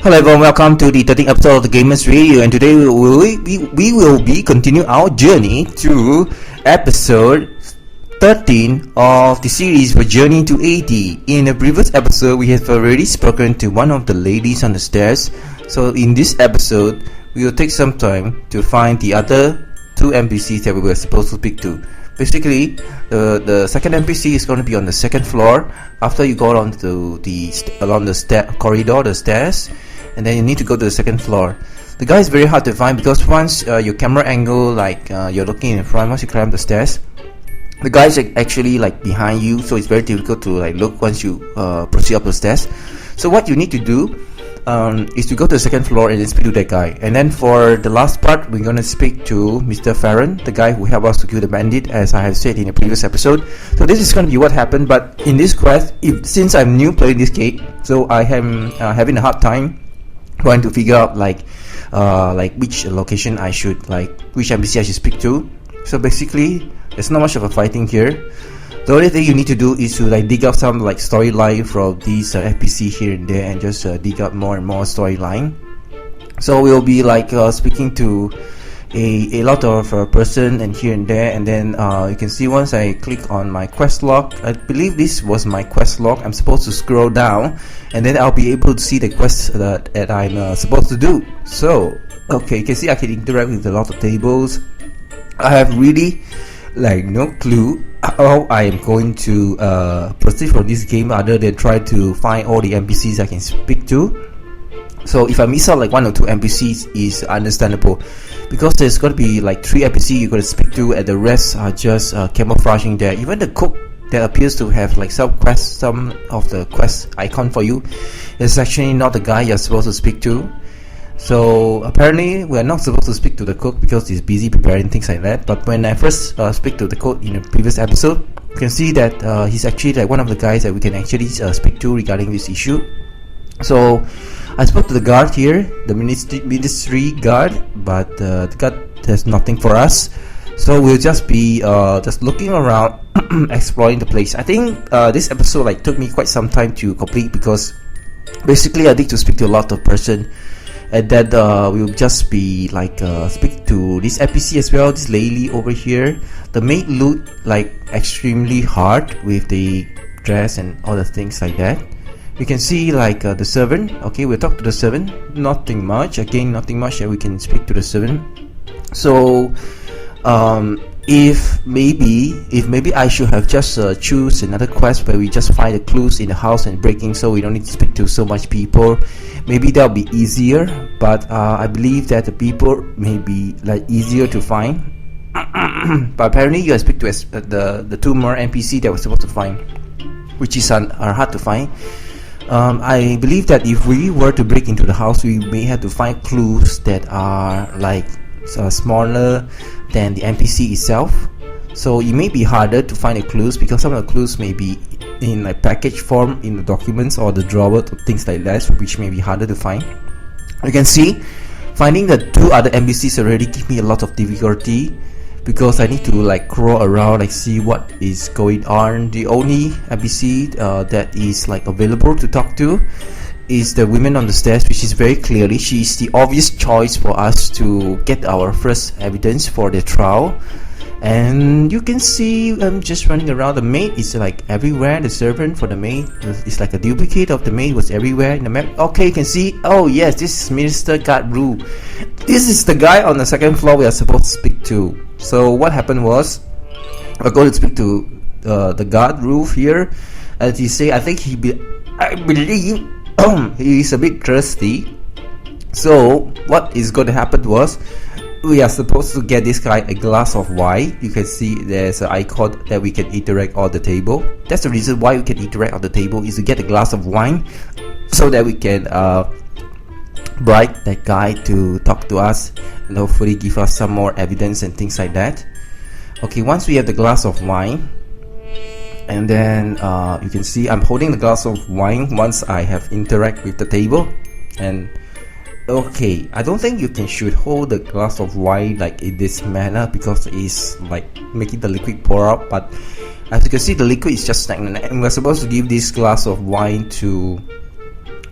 Hello everyone, welcome to the 13th episode of the Gamers Radio, and today we will be continuing our journey to episode 13 of the series for Journey to 80. In the previous episode, we have already spoken to one of the ladies on the stairs, so in this episode, we will take some time to find the other two NPCs that we were supposed to speak to. Basically, the second NPC is going to be on the second floor. After you go along the corridor, the stairs, and then you need to go to the second floor. The guy is very hard to find because once your camera angle, you're looking in front, once you climb the stairs, the guy is actually behind you, so it's very difficult to look once you proceed up the stairs. So what you need to do is to go to the second floor and then speak to that guy. And then for the last part, we're going to speak to Mr. Faren, the guy who helped us to kill the bandit, as I have said in a previous episode. So this is going to be what happened, but in this quest, since I'm new playing this game, so I am having a hard time trying to figure out which location I should which NPC I should speak to. So basically, there's not much of a fighting here. The only thing you need to do is to dig out some storyline from these NPC here and there, and just dig out more and more storyline. So we'll be speaking to a lot of person and here and there, and then you can see once I click on my quest log, I believe this was my quest log, I'm supposed to scroll down and then I'll be able to see the quests that I'm supposed to do. So okay, you can see I can interact with a lot of tables. I have really no clue how I am going to proceed from this game other than try to find all the NPCs I can speak to. So if I miss out one or two NPCs is understandable, because there's going to be 3 NPCs you're going to speak to, and the rest are just camouflaging there. Even the cook that appears to have some of the quest icon for you is actually not the guy you're supposed to speak to. So apparently we're not supposed to speak to the cook because he's busy preparing things like that. But when I first speak to the cook in the previous episode, you can see that he's actually one of the guys that we can actually speak to regarding this issue. So I spoke to the guard here, the ministry guard, but the guard has nothing for us. So we'll just be just looking around, exploring the place. I think this episode took me quite some time to complete, because basically I need to speak to a lot of person, and then we'll just be speak to this NPC as well, this lady over here. The maid looked extremely hard with the dress and all the things like that. You can see the servant. Okay, we'll talk to the servant. Nothing much. Again, nothing much that we can speak to the servant. So if maybe I should have just choose another quest where we just find the clues in the house and breaking, so we don't need to speak to so much people. Maybe that'll be easier, but I believe that the people may be easier to find. But apparently you speak to the 2 more NPC that we're supposed to find, which are hard to find. I believe that if we were to break into the house, we may have to find clues that are smaller than the NPC itself. So it may be harder to find the clues, because some of the clues may be in package form in the documents or the drawer or things like that, which may be harder to find. You can see finding the 2 other NPCs already give me a lot of difficulty, because I need to crawl around, see what is going on. The only NPC that is available to talk to is the woman on the stairs, which is very clearly she's the obvious choice for us to get our first evidence for the trial. And you can see just running around. The maid is everywhere. The servant for the maid is a duplicate of the maid, was everywhere in the map. Okay, you can see, oh yes, this is Minister Guard Ruth. This is the guy on the second floor we are supposed to speak to. So what happened was, we're going to speak to the Guard Ruth here. As he say, I believe he is a bit thirsty. So what is going to happen was, we are supposed to get this guy a glass of wine. You can see there's an icon that we can interact on the table. That's the reason why we can interact on the table, is to get a glass of wine, so that we can bribe that guy to talk to us and hopefully give us some more evidence and things like that. Okay, once we have the glass of wine, and then you can see I'm holding the glass of wine once I have interact with the table. And okay, I don't think you should hold the glass of wine in this manner, because it's making the liquid pour out. But as you can see, the liquid is just stagnant, and we're supposed to give this glass of wine to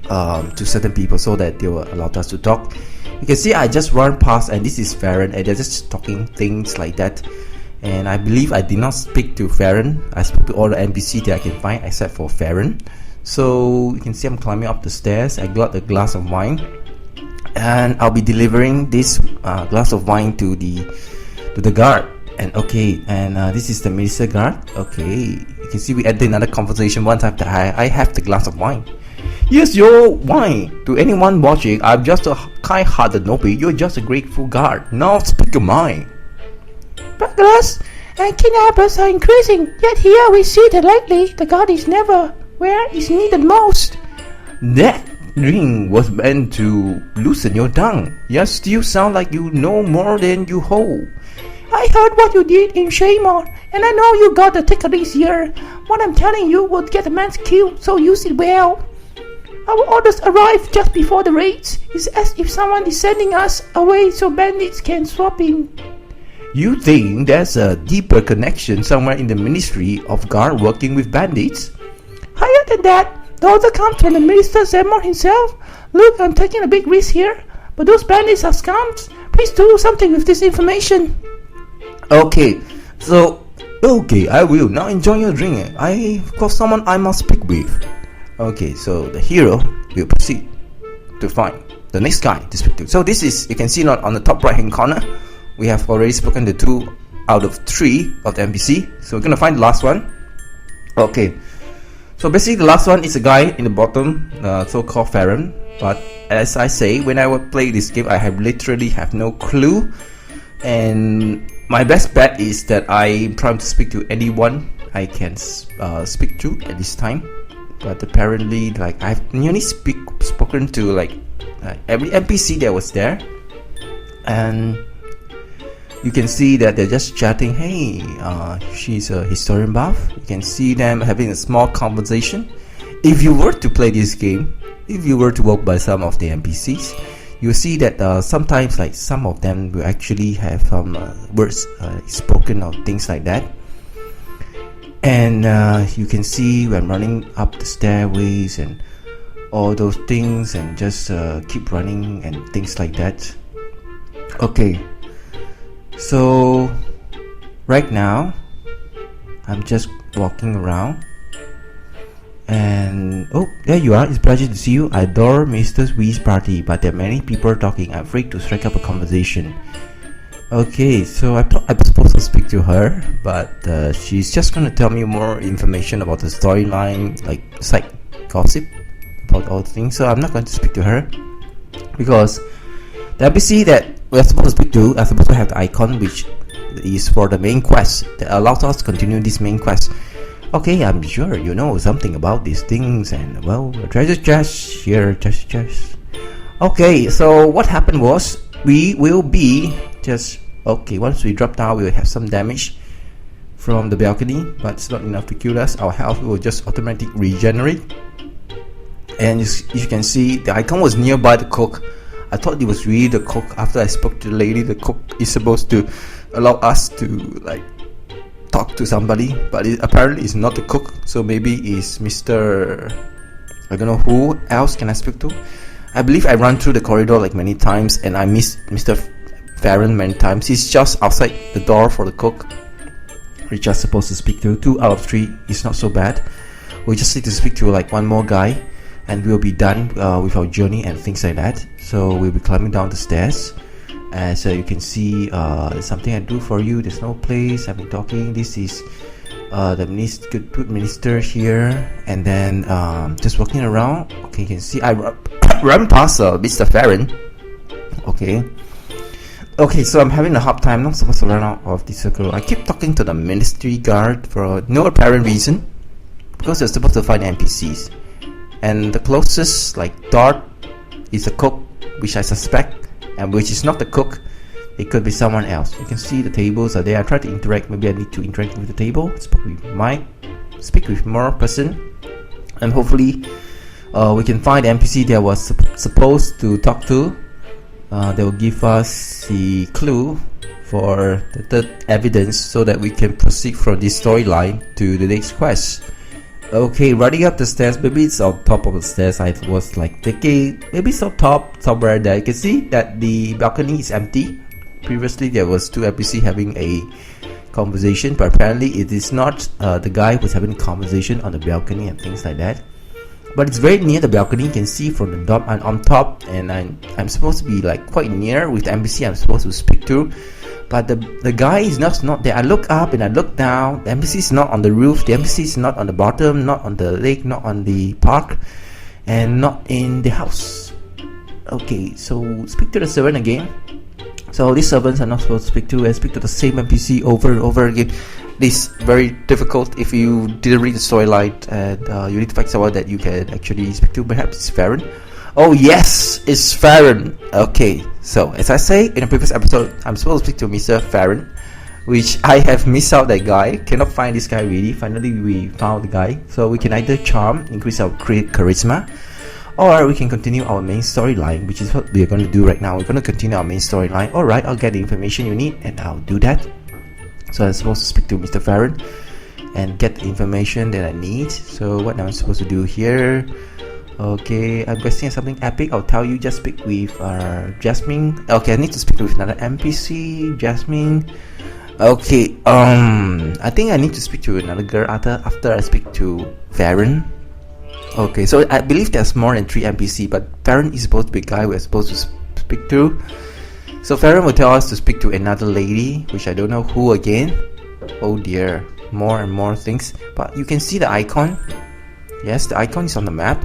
to certain people so that they will allow us to talk. You can see I just run past, and this is Faren, and they're just talking things like that. And I believe I did not speak to Faren. I spoke to all the NPC that I can find except for Faren. So you can see I'm climbing up the stairs. I got a glass of wine, and I'll be delivering this glass of wine to the guard. And okay, and this is the minister guard. Okay, you can see we enter another conversation once after I have the glass of wine. Here's your wine. To anyone watching, I'm just a kind-hearted nobby. You're just a grateful guard. Now speak your mind. Burglars and kidnappers are increasing, yet here we see that lately the guard is never where it's needed most. That drink was meant to loosen your tongue. You still sound like you know more than you hold. I heard what you did in Shaymore, and I know you got the ticket this year. What I'm telling you would get a man's killed, so use it well. Our orders arrive just before the raids. It's as if someone is sending us away so bandits can swap in. You think there's a deeper connection somewhere in the Ministry of Guard working with bandits? Higher than that, the order comes from the Minister Zemmor himself. Look, I'm taking a big risk here, but those bandits are scums. Please do something with this information. Okay, I will. Now enjoy your drink. I've got someone I must speak with. Okay, so the hero will proceed to find the next guy to speak to. So this is, you can see on the top right hand corner, we have already spoken to 2 out of 3 of the NPC. So we're gonna find the last one. Okay, so basically the last one is a guy in the bottom, so-called Faren. But as I say, when I would play this game, I literally have no clue. And my best bet is that I'm trying to speak to anyone I can speak to at this time. But apparently, like, I've nearly spoken to like every NPC that was there, and you can see that they're just chatting. Hey, she's a historian buff. You can see them having a small conversation. If you were to play this game, if you were to walk by some of the NPCs, you'll see that sometimes, like, some of them will actually have words spoken or things like that. And you can see when running up the stairways and all those things, and just keep running and things like that. Okay, so right now I'm just walking around, and oh, there you are. It's a pleasure to see you. I adore Mr. Wee's party, but there are many people talking. I'm afraid to strike up a conversation. Okay, so I thought I was supposed to speak to her, but she's just gonna tell me more information about the storyline, like side gossip about all the things. So I'm not going to speak to her, because the NPC that we're supposed to speak to are supposed to have the icon, which is for the main quest, that allows us to continue this main quest. Okay, I'm sure you know something about these things, and well, treasure chest here, treasure chest. Okay, so what happened was, we will be just, okay, once we drop down, we will have some damage from the balcony, but it's not enough to kill us. Our health will just automatically regenerate. And you can see the icon was nearby the cook. I thought it was really the cook. After I spoke to the lady, the cook is supposed to allow us to, like, talk to somebody, but apparently it's not the cook. So maybe it's Mr. I don't know who else can I speak to. I believe I run through the corridor like many times, and I missed Mr. Faren many times. He's just outside the door for the cook. We're just supposed to speak to 2 out of 3. It's not so bad. We just need to speak to like one more guy, and we'll be done with our journey and things like that. So we'll be climbing down the stairs. As you can see, there's something I do for you. There's no place. I've been talking. This is the minister here, and then just walking around. Okay, you can see I run past Mr. Faren. Okay, so I'm having a hard time. I'm not supposed to run out of the circle. I keep talking to the ministry guard for no apparent reason, because they're supposed to find NPCs, and the closest like dart is a cook, which I suspect, and which is not the cook. It could be someone else. You can see the tables are there. I try to interact. Maybe I need to interact with the table. Speak with more person, and hopefully we can find the NPC that was supposed to talk to. They will give us the clue for the third evidence, so that we can proceed from this storyline to the next quest. Okay, running up the stairs. Maybe it's on top of the stairs. I was like thinking maybe it's on top somewhere there. You can see that the balcony is empty. Previously there was two NPC having a conversation, but apparently it is not the guy who's having a conversation on the balcony and things like that. But it's very near the balcony. You can see from the top. I'm on top, and I'm supposed to be like quite near with the NPC I'm supposed to speak to. But the guy is not there. I look up and I look down. The NPC is not on the roof. The NPC is not on the bottom, not on the lake, not on the park, and not in the house. Okay, so speak to the servant again. So these servants are not supposed to speak to, and speak to the same NPC over and over again. This very difficult if you didn't read the storyline, and you need to find someone that you can actually speak to. Perhaps it's Faren. Oh yes, it's Faren. Okay, so as I say in the previous episode, I'm supposed to speak to Mr. Faren, which I have missed out that guy. Cannot find this guy really. Finally we found the guy. So we can either charm, increase our charisma, or we can continue our main storyline, which is what we are going to do right now. We're going to continue our main storyline. Alright, I'll get the information you need and I'll do that. So I'm supposed to speak to Mr. Faren and get the information that I need. So what am I supposed to do here? Okay, I'm guessing something epic. I'll tell you, just speak with Jasmine. Okay, I need to speak with another NPC, Jasmine. Okay, I think I need to speak to another girl after I speak to Faren. Okay, so I believe there's more than 3 NPC, but Faren is supposed to be a guy we're supposed to speak to. So Faren will tell us to speak to another lady, which I don't know who again. Oh dear, more and more things. But you can see the icon. Yes, the icon is on the map.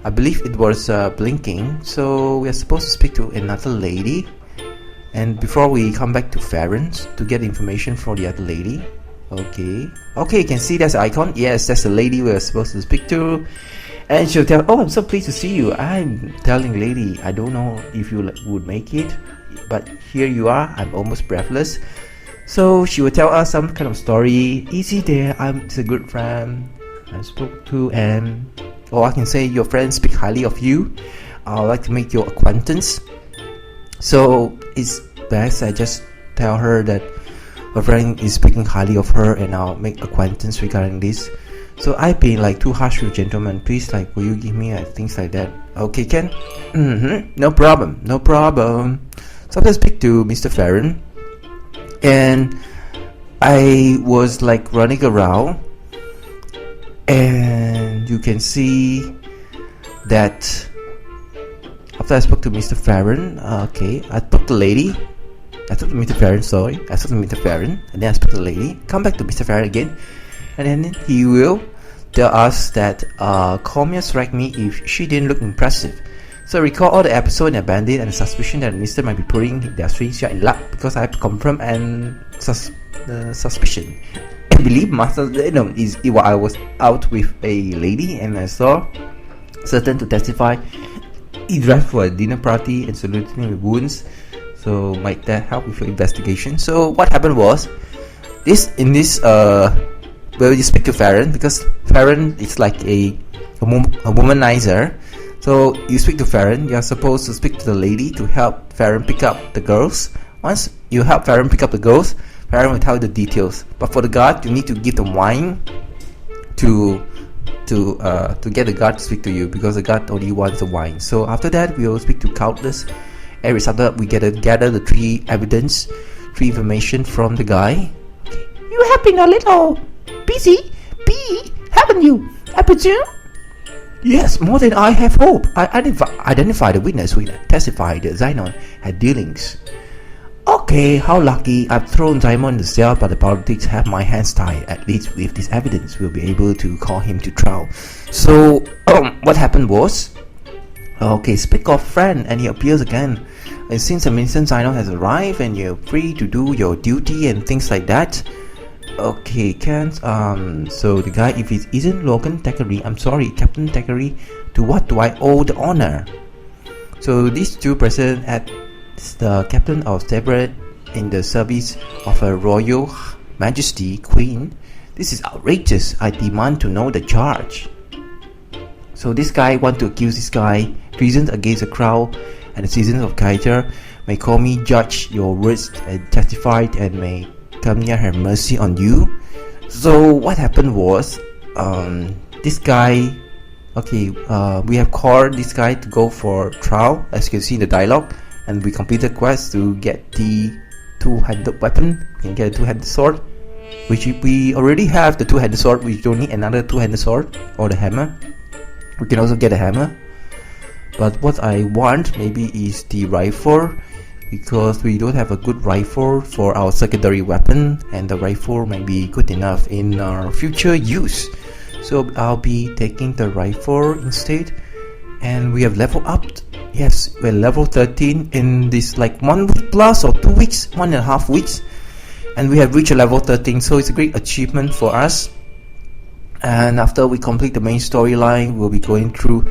I believe it was blinking. So we are supposed to speak to another lady. And before we come back to Faren to get information from the other lady. Okay, you can see that's the icon. Yes, that's the lady we're supposed to speak to. And she'll tell, oh, I'm so pleased to see you. I'm telling lady, I don't know if you would make it, but here you are. I'm almost breathless. So she will tell us some kind of story. Easy there, I'm just a good friend I spoke to, and I can say your friends speak highly of you. I'd like to make your acquaintance. So it's best I just tell her that her friend is speaking highly of her, and I'll make acquaintance regarding this. So I've been like too harsh with gentlemen. Please, like, will you give me things like that? Okay, Ken. No problem. So I speak to Mr. Faren, and I was like running around, and you can see that after I spoke to Mr. Faren, I spoke to the lady. I spoke to Mr. Faren, and then I spoke to the lady. Come back to Mr. Faren again, and then he will tell us that Comia struck me if she didn't look impressive. So recall all the episode and bandit and the suspicion that Mr. might be putting their strings in luck, because I have confirmed and suspicion. I believe Master is I was out with a lady and I saw certain to testify. He dressed for a dinner party and saluted me with wounds. So might that help with your investigation? So what happened was where you speak to Faren, because Faren is like a womanizer. So you speak to Faren, you are supposed to speak to the lady to help Faren pick up the girls. Once you help Faren pick up the girls, Faren will tell you the details. But for the guard, you need to give them wine to get the guard to speak to you, because the guard only wants the wine. So after that, we will speak to countless. Every Saturday, we gather the 3 information from the guy. You have been a little busy, haven't you? I presume? Yes, more than I have hoped. I identified the witness who testified that Xenon had dealings. Okay, how lucky. I've thrown Xenon in the cell, but the politics have my hands tied. At least with this evidence, we'll be able to call him to trial. So, what happened was... Okay, speak of friend, and he appears again. And since the Minister Xenon has arrived, and you're free to do your duty and things like that. Okay, so the guy, if it isn't Logan Thackeray, I'm sorry, Captain Thackeray, to what do I owe the honor? So these 2 present at the Captain of Thackeray in the service of Her Royal Majesty Queen. This is outrageous. I demand to know the charge. So this guy want to accuse this guy, treason against the crown and the citizens of Kaiser. May call me judge your words and testify, and may come near have mercy on you. So what happened was, this guy. Okay, we have called this guy to go for trial, as you can see in the dialogue, and we completed quest to get the two-handed weapon. We can get a two-handed sword, which we already have the two-handed sword. We don't need another two-handed sword or the hammer. We can also get a hammer, but what I want maybe is the rifle, because we don't have a good rifle for our secondary weapon, and the rifle might be good enough in our future use. So I'll be taking the rifle instead, and we have leveled up. Yes, we're level 13 in this like 1 week plus or 2 weeks, 1.5 weeks, and we have reached a level 13. So it's a great achievement for us. And after we complete the main storyline, we'll be going through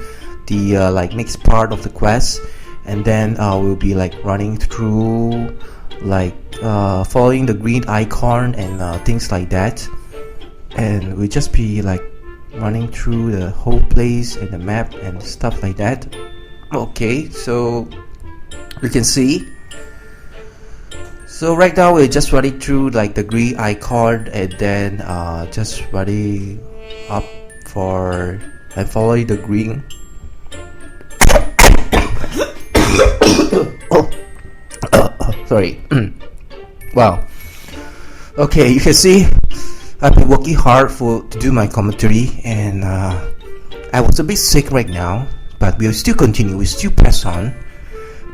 the like next part of the quest, and then we'll be like running through like following the green icon and things like that, and we'll just be like running through the whole place and the map and stuff like that. Okay, so you can see. So right now we're just running through like the green icon, and then just running up for and following the green. Sorry. Wow. Okay, you can see I've been working hard to do my commentary, and I was a bit sick right now, but we'll still continue. We'll still press on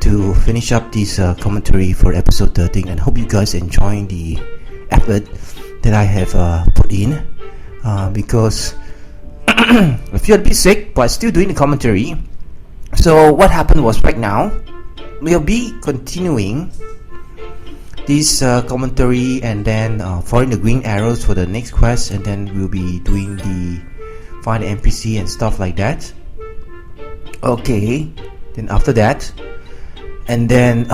to finish up this commentary for episode 13, and hope you guys enjoying the effort that I have put in, because I feel a bit sick, but still doing the commentary. So what happened was, right now we'll be continuing this commentary, and then following the green arrows for the next quest, and then we'll be doing the find the NPC and stuff like that. Okay, then after that, and then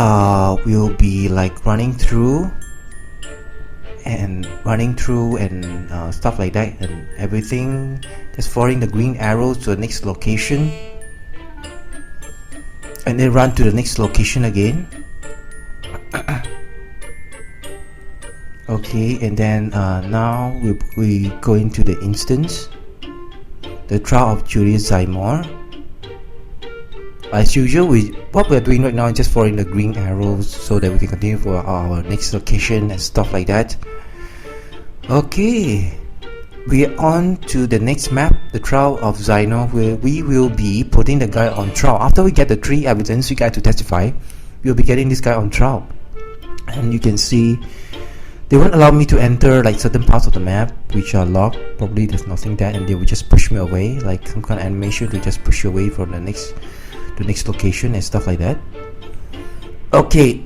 we'll be like running through and stuff like that, and everything, just following the green arrows to the next location, and then run to the next location again. Okay, and then now we go into the instance, the trial of Julius Seymour. As usual, what we're doing right now is just following the green arrows so that we can continue for our next location and stuff like that. Okay, we are on to the next map, the trial of Zeno, where we will be putting the guy on trial. After we get the 3 evidence we got to testify, we'll be getting this guy on trial. And you can see they won't allow me to enter like certain parts of the map which are locked. Probably there's nothing there, and they will just push me away, like some kind of animation to just push you away from the next location and stuff like that. Okay,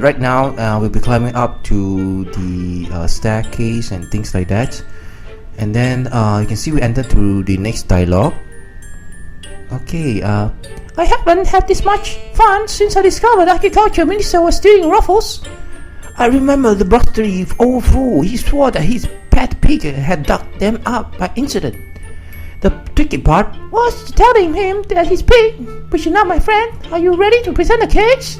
right now we'll be climbing up to the staircase and things like that, and then you can see we enter through the next dialogue. Okay, I haven't had this much fun since I discovered Agriculture Minister was stealing ruffles. I remember the blustery old fool. He swore that his pet pig had dug them up by incident. The tricky part was telling him that his pig, which is not my friend. Are you ready to present the case?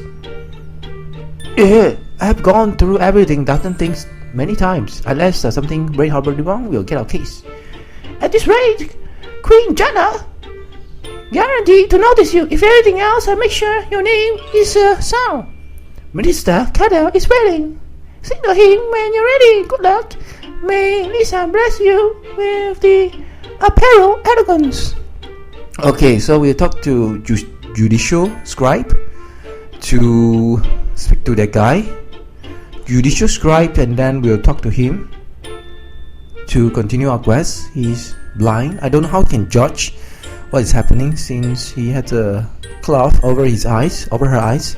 Yeah, I have gone through everything, dozen things many times. Unless there's something very horribly wrong, we'll get our case. At this rate, Queen Jana guaranteed to notice you. If anything else, I'll make sure your name is sound. Minister Cadell is waiting. Signal him when you're ready. Good luck. May Lisa bless you with the apparel elegance. Okay, so we'll talk to Judicial Scribe to speak to that guy. Judicial Scribe, and then we'll talk to him to continue our quest. He's blind. I don't know how he can judge what is happening since he had a cloth over her eyes.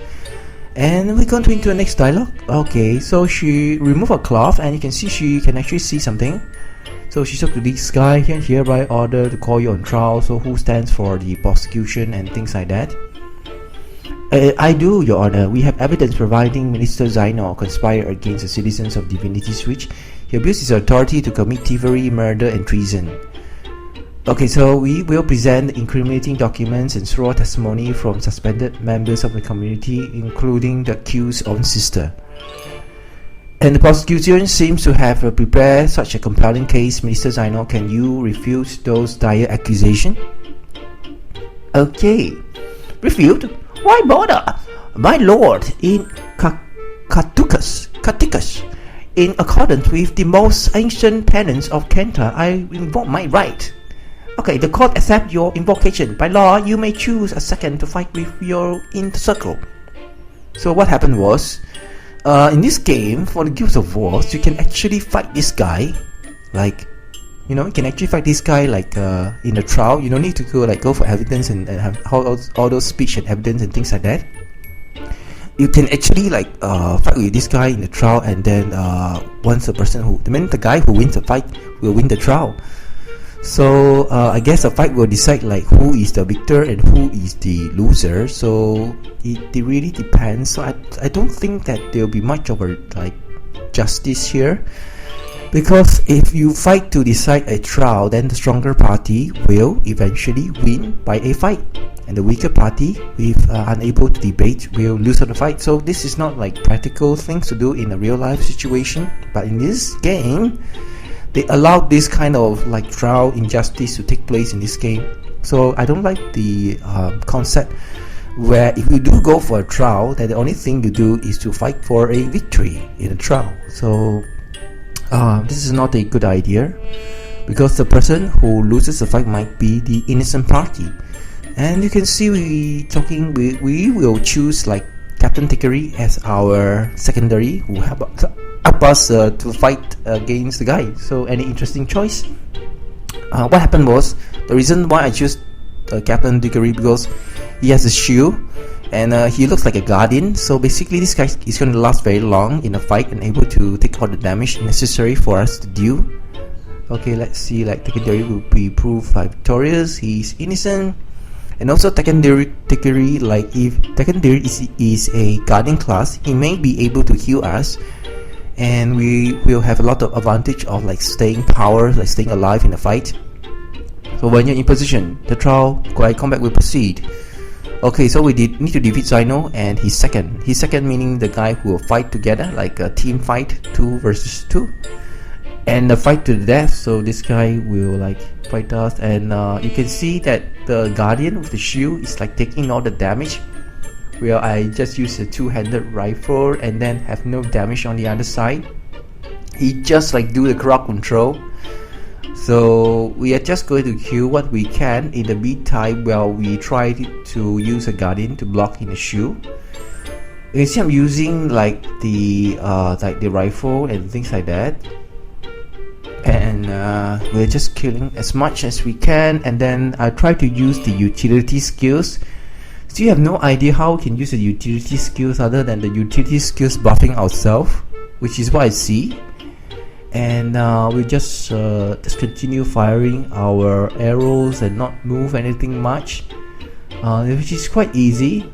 And we go into the next dialogue. Okay, so she removed her cloth, and you can see she can actually see something. So she spoke to this guy, hereby order to call you on trial. So who stands for the prosecution and things like that? I do, Your Honor. We have evidence providing Minister Zeno conspired against the citizens of Divinity Switch. He abused his authority to commit thievery, murder, and treason. Okay, so we will present incriminating documents and sworn testimony from suspended members of the community, including the accused's own sister. And the prosecution seems to have prepared such a compelling case. Minister Zaino, can you refute those dire accusations? Okay. Refute? Why bother? My lord, in Katukas, in accordance with the most ancient tenets of Kenta, I invoke my right. Okay, the court accepts your invocation. By law, you may choose a second to fight with your in the circle. So what happened was, in this game, for the Guild of Wars, you can actually fight this guy, like, you can actually fight this guy like in a trial. You don't need to go for evidence and have all those speech and evidence and things like that. You can actually fight with this guy in the trial, and then once the guy who wins the fight will win the trial. So I guess the fight will decide who is the victor and who is the loser. So it really depends. So I don't think that there will be much of a justice here, because if you fight to decide a trial, then the stronger party will eventually win by a fight, and the weaker party, if unable to debate, will lose on the fight. So this is not practical things to do in a real life situation, but in this game they allowed this kind of trial injustice to take place in this game. So I don't like the concept where if you do go for a trial, then the only thing you do is to fight for a victory in a trial. So this is not a good idea, because the person who loses the fight might be the innocent party. And you can see we will choose Captain Thackeray as our secondary, who help us to fight against the guy. So any interesting choice? What happened was, the reason why I choose Captain Thackeray, because he has a shield and he looks like a guardian. So basically this guy is going to last very long in a fight and able to take all the damage necessary for us to deal. Okay, let's see. Thackeray will be proved victorious. He's innocent. And also Thackeray, if Thackeray is a guardian class, he may be able to heal us, and we will have a lot of advantage of staying power, staying alive in the fight. So when you're in position, the trial combat will proceed. Okay, so we need to defeat Zaino and his second. His second meaning the guy who will fight together, like a team fight, 2 versus 2. And a fight to the death, so this guy will fight us, and you can see that the guardian with the shield is taking all the damage, where I just use a 2-handed rifle and then have no damage on the other side. He just do the crowd control. So we are just going to kill what we can in the meantime while we try to use a guardian to block in the shield. You can see I'm using the rifle and things like that. And we're just killing as much as we can, and then I try to use the utility skills. So you have no idea how we can use the utility skills other than the utility skills buffing ourselves, which is what I see. And we just continue firing our arrows and not move anything much, which is quite easy.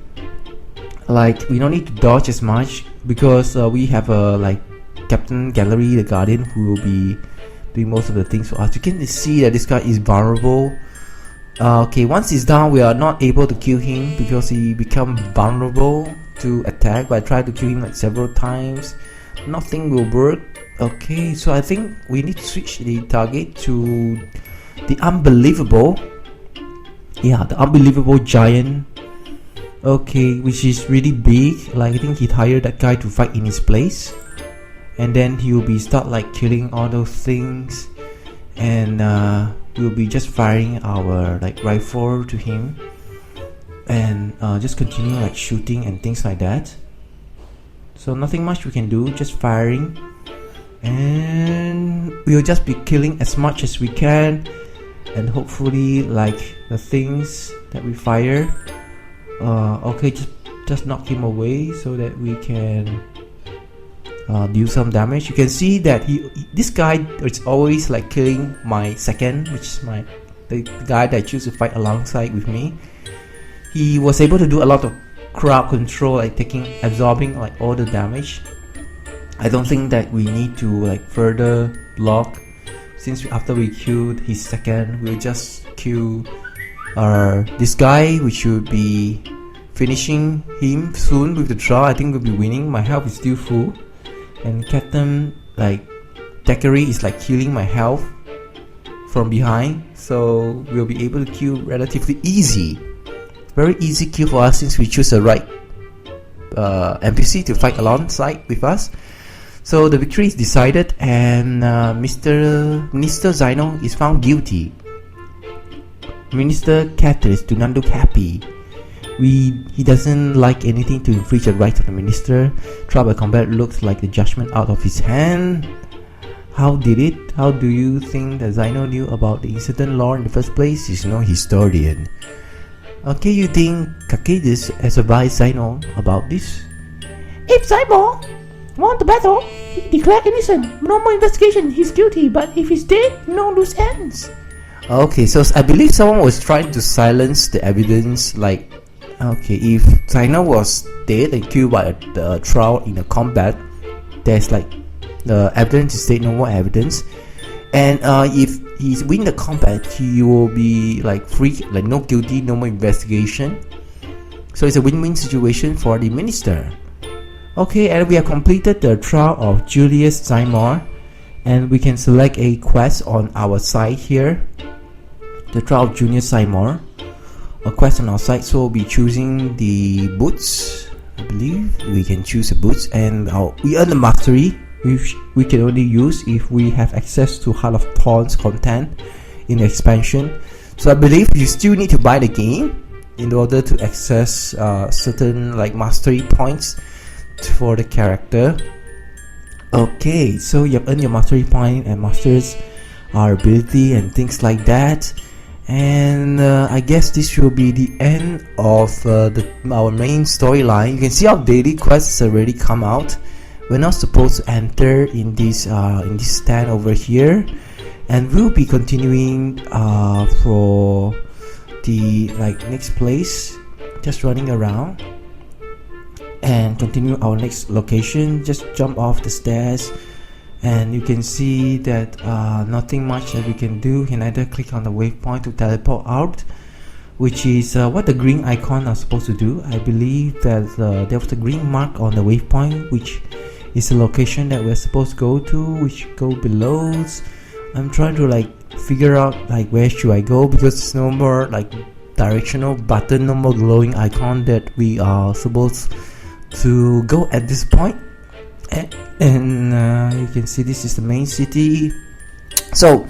We don't need to dodge as much, because we have a Captain Gallery, the Guardian, who will be doing most of the things for us. You can see that this guy is vulnerable. Okay, once he's down, we are not able to kill him because he becomes vulnerable to attack. But I tried to kill him several times, nothing will work. Okay, so I think we need to switch the target to the unbelievable giant. Okay, which is really big. I think he hired that guy to fight in his place, and then he will be start killing all those things, and we'll be just firing our rifle to him, and just continue shooting and things like that. So nothing much we can do, just firing, and we'll just be killing as much as we can, and hopefully the things that we fire, okay, just knock him away so that we can do some damage. You can see that this guy is always killing my second, which is the guy that I choose to fight alongside with me. He was able to do a lot of crowd control, absorbing all the damage. I don't think that we need to further block, since after we killed his second, we'll just kill this guy, which should be finishing him soon with the draw. I think we'll be winning. My health is still full, and Captain Thackeray is healing my health from behind, so we'll be able to kill relatively easy. Very easy kill for us since we choose the right NPC to fight alongside with us. So the victory is decided, and Minister Zino is found guilty. Minister Catalyst do not look happy. He doesn't like anything to infringe the rights of the minister. Trial by combat looks like the judgment out of his hand. How did it? How do you think that Zino knew about the incident law in the first place? He's no historian. Okay, you think Kakadis has advised Zino about this? If Zino won the battle, he declared innocent. No more investigation, he's guilty. But if he's dead, no loose ends. Okay, so I believe someone was trying to silence the evidence. If Zino was dead and killed by the trial in a combat, there's the evidence is dead, no more evidence. And if he win the combat, he will be free, no guilty, no more investigation. So it's a win-win situation for the minister. Okay, and we have completed the trial of Julius Zymor, and we can select a quest on our side here. The trial of Julius Zymor, a quest on our side. So we'll be choosing the boots. I believe we can choose the boots, and we earn the mastery, which we can only use if we have access to Heart of Thorns content in the expansion. So I believe you still need to buy the game in order to access certain mastery points for the character. Okay, so you have earned your mastery point and masters our ability and things like that. And I guess this will be the end of our main storyline. You can see our daily quests already come out. We're not supposed to enter in this stand over here, and we'll be continuing for the next place, just running around and continue our next location. Just jump off the stairs, and you can see that nothing much that we can do. You can either click on the waypoint to teleport out, which is what the green icon are supposed to do. I believe that there was a green mark on the waypoint, which is the location that we're supposed to go to, which go below. I'm trying to figure out where should I go, because there's no more directional button, no more glowing icon that we are supposed to go at this point. And you can see this is the main city. So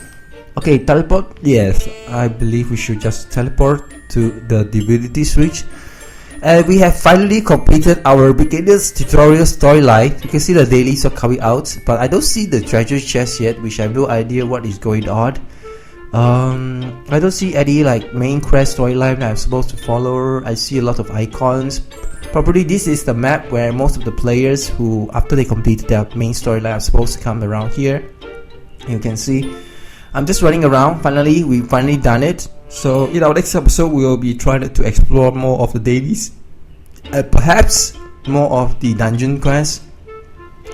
okay, teleport. Yes, I believe we should just teleport to the divinity switch. And we have finally completed our beginner's tutorial storyline. You can see the dailies are coming out, but I don't see the treasure chest yet, which I have no idea what is going on. I don't see any main quest storyline that I'm supposed to follow. I see a lot of icons. Probably this is the map where most of the players who, after they completed their main storyline, are supposed to come around here. You can see I'm just running around. We've finally done it. So in our next episode, we will be trying to explore more of the dailies, perhaps more of the dungeon quests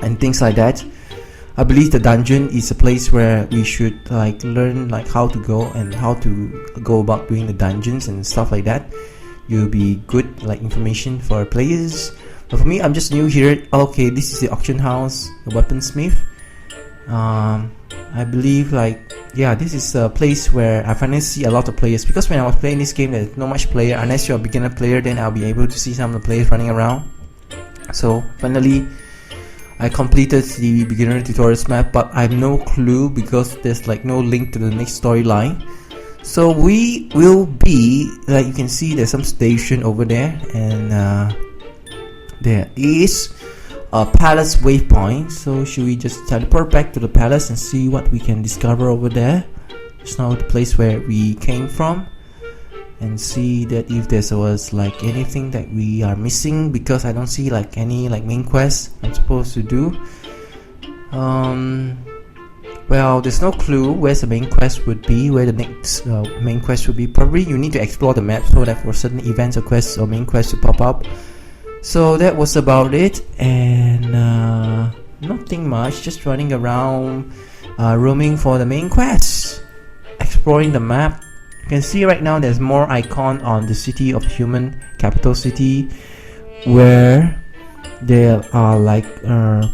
and things like that. I believe the dungeon is a place where we should learn how to go and how to go about doing the dungeons and stuff like that. It will be good information for players. But for me, I'm just new here. Okay, this is the auction house, the weaponsmith. I believe this is a place where I finally see a lot of players, because when I was playing this game, there's no much player. Unless you're a beginner player, then I'll be able to see some of the players running around. So finally I completed the beginner tutorials map, but I have no clue because there's no link to the next storyline. So we will be you can see there's some station over there, and there is a palace waypoint. So should we just teleport back to the palace and see what we can discover over there? It's now the place where we came from, and see that if there was anything that we are missing, because I don't see any main quest I'm supposed to do. Well, there's no clue where the main quest would be, where the next main quest would be. Probably you need to explore the map so that for certain events or quests or main quests to pop up. So that was about it, and nothing much, just running around, roaming for the main quest, exploring the map. You can see right now there's more icon on the city of human capital city, where there are like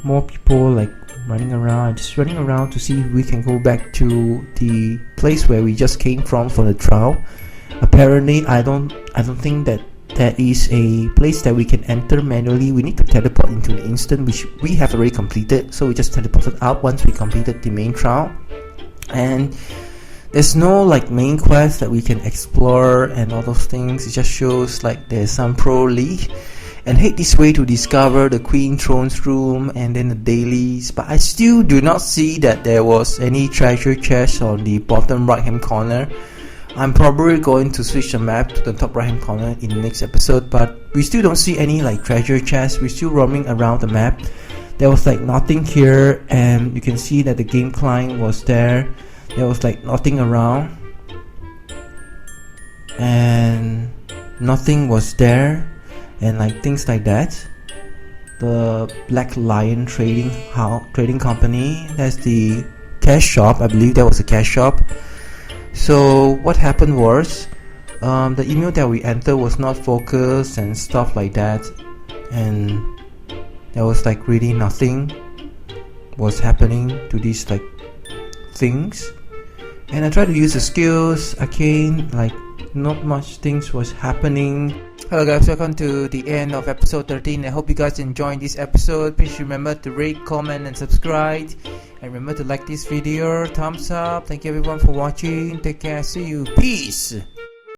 more people like running around, just running around to see if we can go back to the place where we just came from for the trial. Apparently, I don't think that there is a place that we can enter manually. We need to teleport into the instant, which we have already completed. So we just teleported out once we completed the main trial, and there's no like main quest that we can explore and all those things. It just shows like there's some pro league and head this way to discover the Queen Throne's room and then the dailies, but I still do not see that there was any treasure chest on the bottom right hand corner. I'm probably going to switch the map to the top right hand corner in the next episode, but we still don't see any like treasure chests. We're still roaming around the map. There was like nothing here, and you can see that the game client was there. There was like nothing around, and nothing was there, and like things like that. The Black Lion trading company, that's the cash shop. I believe that was a cash shop. So what happened was the email that we entered was not focused and stuff like that, and there was like really nothing was happening to these like things. And I tried to use the skills again, like not much things was happening. Hello guys, welcome to the end of episode 13. I hope you guys enjoyed this episode. Please remember to rate, comment and subscribe, and remember to like this video. Thumbs up. Thank you everyone for watching. Take care. See you. Peace.